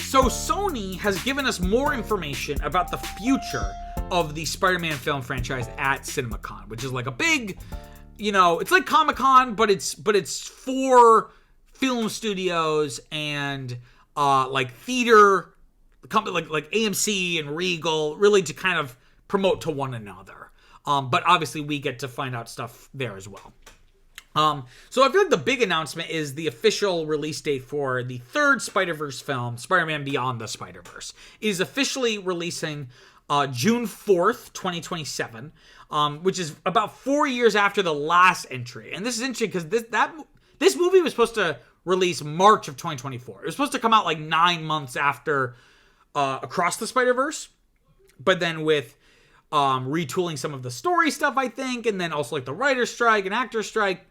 So Sony has given us more information about the future of the Spider-Man film franchise at CinemaCon, which is like a big, it's like Comic-Con, but it's for film studios and like theater company like AMC and Regal, really to kind of promote to one another. But obviously we get to find out stuff there as well. So I feel like the big announcement is the official release date for the third Spider-Verse film, Spider-Man Beyond the Spider-Verse. It is officially releasing June 4th, 2027, which is about 4 years after the last entry. And this is interesting because this movie was supposed to release March of 2024. It was supposed to come out like 9 months after Across the Spider-Verse, but then with retooling some of the story stuff, I think, and then also like the writer's strike and actor's strike,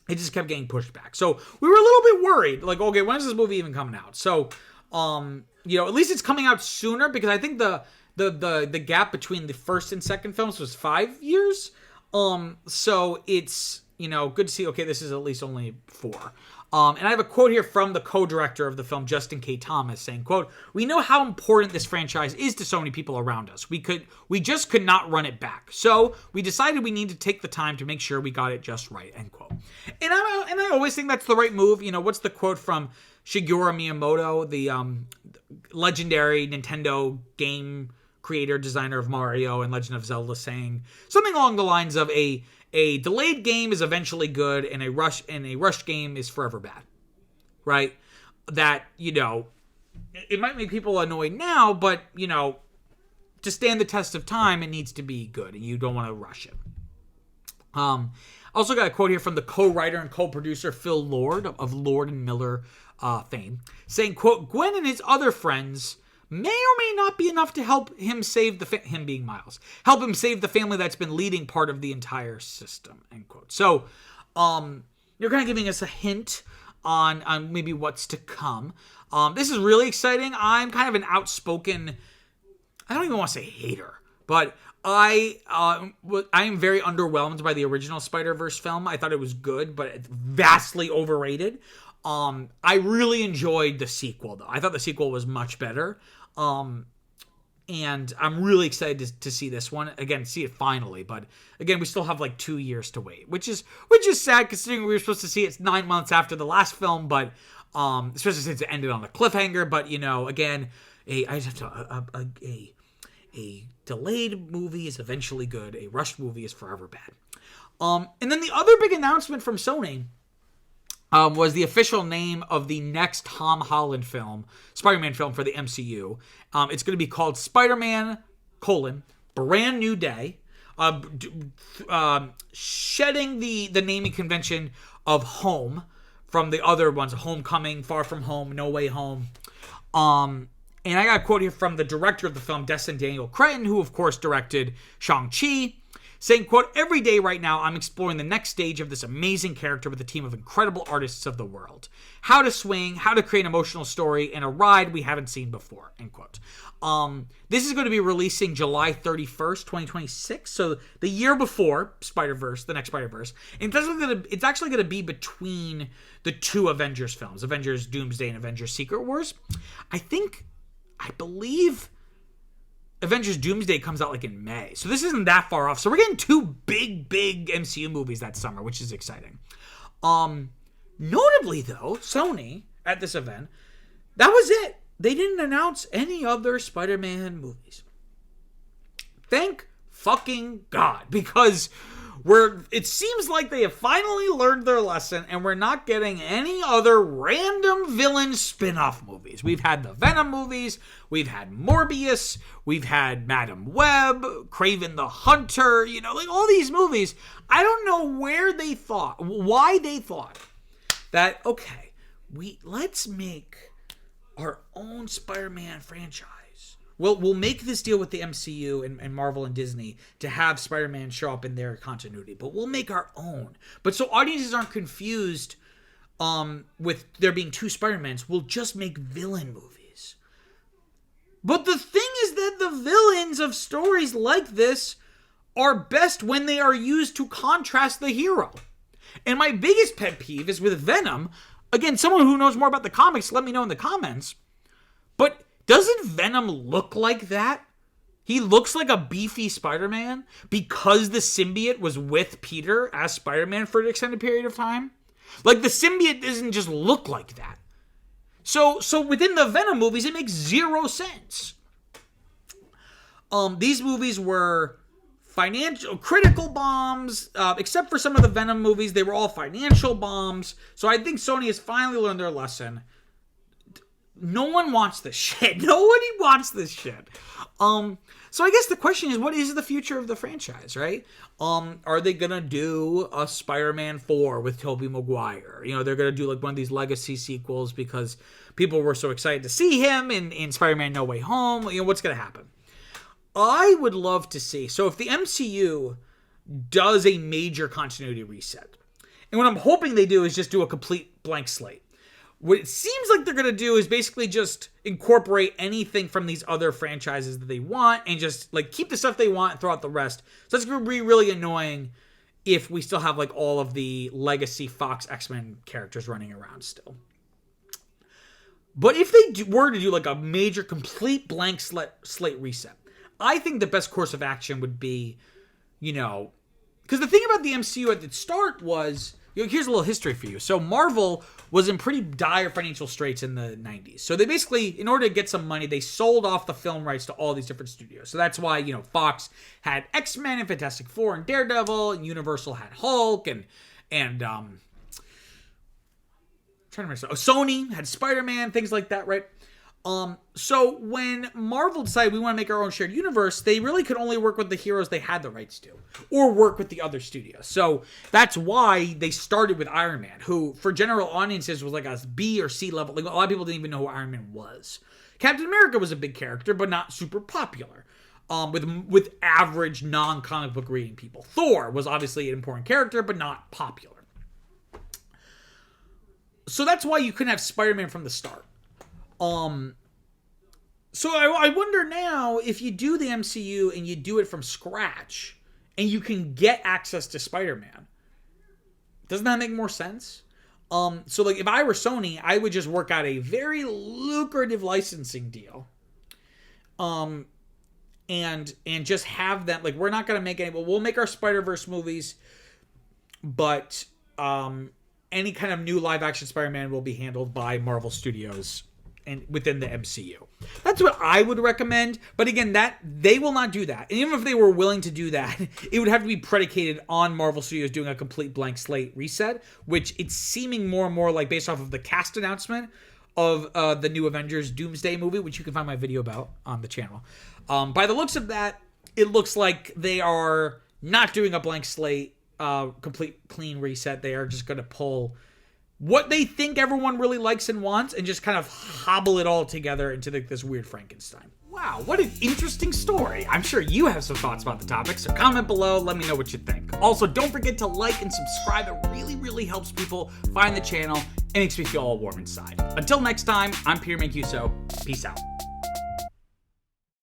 it just kept getting pushed back. So we were a little bit worried, like, okay, when is this movie even coming out? So, at least it's coming out sooner, because I think the gap between the first and second films was 5 years. So it's, good to see, okay, this is at least only 4. And I have a quote here from the co-director of the film, Justin K. Thomas, saying, quote, "We know how important this franchise is to so many people around us. We just could not run it back. So we decided we need to take the time to make sure we got it just right," end quote. And I always think that's the right move. What's the quote from Shigeru Miyamoto, the legendary Nintendo game creator, designer of Mario and Legend of Zelda, saying something along the lines of a delayed game is eventually good, and a rushed game is forever bad, right? That, it might make people annoyed now, but, to stand the test of time, it needs to be good, and you don't want to rush it. Also got a quote here from the co-writer and co-producer Phil Lord of Lord and Miller fame, saying, quote, "Gwen and his other friends may or may not be enough to help him save him being Miles, help him save the family that's been leading part of the entire system," end quote. So, you're kind of giving us a hint on maybe what's to come. This is really exciting. I'm kind of an outspoken, I don't even want to say hater, but I am very underwhelmed by the original Spider-Verse film. I thought it was good, but it's vastly overrated. I really enjoyed the sequel, though. I thought the sequel was much better. And I'm really excited to see this one. Again, see it finally. But again, we still have like 2 years to wait, which is sad, considering we were supposed to see it 9 months after the last film. But especially since it ended on a cliffhanger. But again, a delayed movie is eventually good. A rushed movie is forever bad. And then the other big announcement from Sony was the official name of the next Tom Holland film, Spider-Man film for the MCU. It's going to be called Spider-Man, Brand New Day, shedding the naming convention of Home from the other ones, Homecoming, Far From Home, No Way Home. And I got a quote here from the director of the film, Destin Daniel Cretton, who of course directed Shang-Chi, saying, quote, "Every day right now, I'm exploring the next stage of this amazing character with a team of incredible artists of the world. How to swing, how to create an emotional story, and a ride we haven't seen before," end quote. This is going to be releasing July 31st, 2026. So the year before Spider-Verse, the next Spider-Verse. And it's actually going to be between the two Avengers films, Avengers Doomsday and Avengers Secret Wars. I believe Avengers Doomsday comes out like in May. So this isn't that far off. So we're getting 2 big MCU movies that summer, which is exciting. Notably though, Sony at this event, that was it. They didn't announce any other Spider-Man movies. Thank fucking God, because it seems like they have finally learned their lesson, and we're not getting any other random villain spin-off movies. We've had the Venom movies, we've had Morbius, we've had Madam Web, Kraven the Hunter, like all these movies. I don't know why they thought that, okay, let's make our own Spider-Man franchise. We'll make this deal with the MCU and Marvel and Disney to have Spider-Man show up in their continuity, but we'll make our own. But so audiences aren't confused with there being 2 Spider-Mans, we'll just make villain movies. But the thing is that the villains of stories like this are best when they are used to contrast the hero. And my biggest pet peeve is with Venom. Again, someone who knows more about the comics, let me know in the comments. But doesn't Venom look like that? He looks like a beefy Spider-Man because the symbiote was with Peter as Spider-Man for an extended period of time. Like, the symbiote doesn't just look like that. So within the Venom movies, it makes zero sense. These movies were critical bombs, except for some of the Venom movies. They were all financial bombs. So I think Sony has finally learned their lesson. No one wants this shit. Nobody wants this shit. So I guess the question is, what is the future of the franchise, right? Are they gonna do a Spider-Man 4 with Tobey Maguire? You know, they're gonna do like one of these legacy sequels because people were so excited to see him in Spider-Man No Way Home. You know, what's gonna happen? I would love to see. So if the MCU does a major continuity reset, and what I'm hoping they do is just do a complete blank slate. What it seems like they're going to do is basically just incorporate anything from these other franchises that they want and just like keep the stuff they want and throw out the rest. So it's going to be really annoying if we still have like all of the legacy Fox X-Men characters running around still. But if they were to do like a major complete blank slate reset, I think the best course of action would be, you know, because the thing about the MCU at the start was, you know, here's a little history for you. So Marvel was in pretty dire financial straits in the 90s. So they basically, in order to get some money, they sold off the film rights to all these different studios. So that's why, you know, Fox had X-Men and Fantastic Four and Daredevil, and Universal had Hulk, and Sony had Spider-Man, things like that, right? So when Marvel decided we want to make our own shared universe, they really could only work with the heroes they had the rights to, or work with the other studios. So that's why they started with Iron Man, who for general audiences was like a B or C level. Like, a lot of people didn't even know who Iron Man was. Captain America was a big character, but not super popular. With average non-comic book reading people. Thor was obviously an important character, but not popular. So that's why you couldn't have Spider-Man from the start. So I wonder now, if you do the MCU and you do it from scratch and you can get access to Spider-Man, doesn't that make more sense? So like if I were Sony, I would just work out a very lucrative licensing deal. And just have that, like, we're not going to make any, but we'll make our Spider-Verse movies, but, any kind of new live action Spider-Man will be handled by Marvel Studios and within the MCU. That's what I would recommend. But again, that they will not do that. And even if they were willing to do that, it would have to be predicated on Marvel Studios doing a complete blank slate reset, which it's seeming more and more like based off of the cast announcement of the new Avengers Doomsday movie, which you can find my video about on the channel. By the looks of that, it looks like they are not doing a blank slate, complete clean reset. They are just going to pull what they think everyone really likes and wants and just kind of hobble it all together into this weird Frankenstein. Wow, what an interesting story. I'm sure you have some thoughts about the topic, so comment below, let me know what you think. Also, don't forget to like and subscribe. It really, really helps people find the channel and makes me feel all warm inside. Until next time, I'm Peter Mancuso. Peace out.